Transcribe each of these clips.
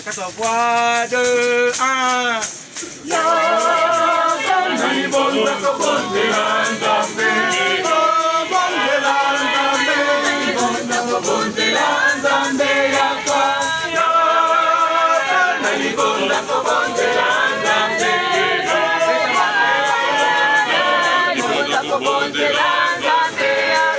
3, 2, 1. Nalibonda kobondela Nzambe, kobondela Nzambe, nalibonda kobondela Nzambe yakwa. Nalibonda kobondela Nzambe, nalibonda kobondela Nzambe yakwa.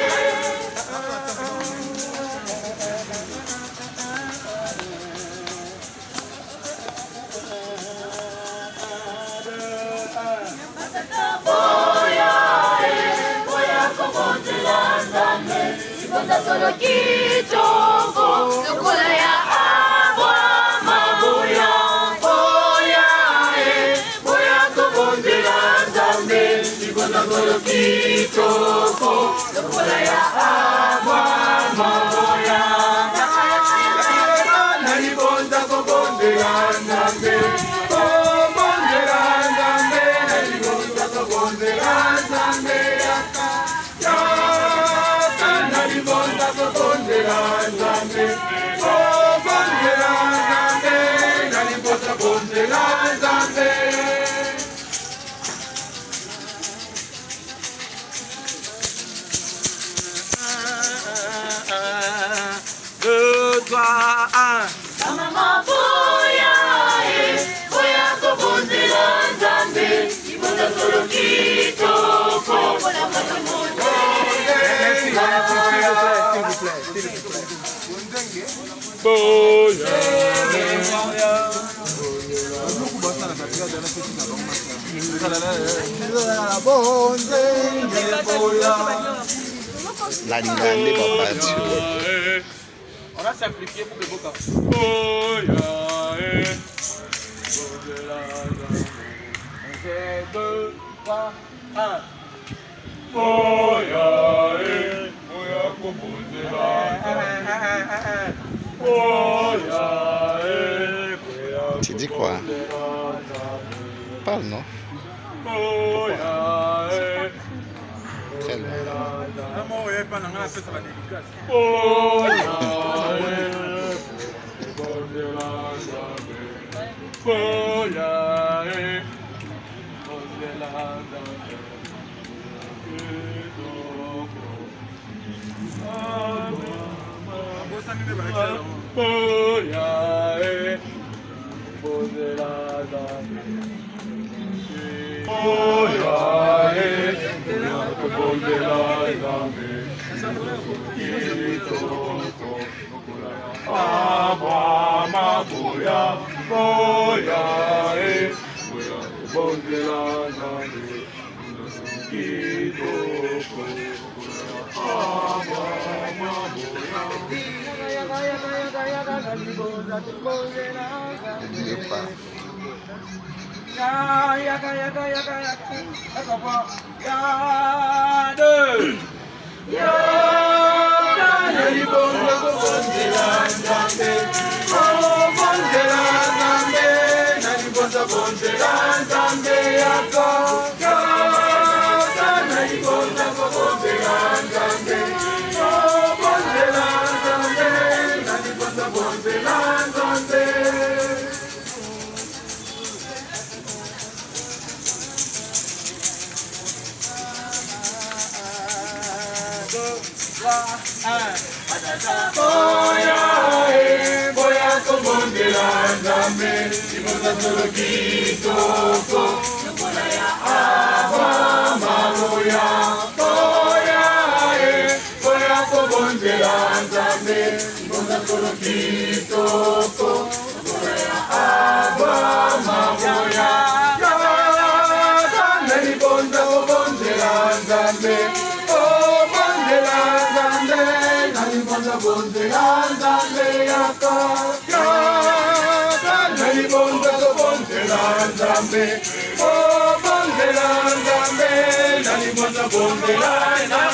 Solo kitoko lokola ya abwa maboya boya boya kobondela Nzambe libonda solo kitoko lokola ya abwa maboya Nalibonda kobondela Nzambe, kobondela Nzambe, nalibonda kobondela Nzambe yakwa. Nalibonda kobondela Nzambe, kobondela Nzambe, nalibonda kobondela Nzambe. 2, 3, 1. mama boya boya kobondela Nzambe libonda solo kitoko lokola maboya La grande papazio. On a simplifié pour le boca. C'est 2, 3, 1. Tu dis quoi? Parle, non? Très loin. Boya kobondela Nzambe libonda solo kitoko lokola ya abwa maboya boya boya kobondela Nzambe libonda solo kitoko lokola ya abwa maboya nalibonda kobondela Nzambe kobondela Nzambe nalibonda kobondela Nzambe yakwa. Nalibonda kobondela Nzambe, kobondela Nzambe, nalibonda kobondela Nzambe.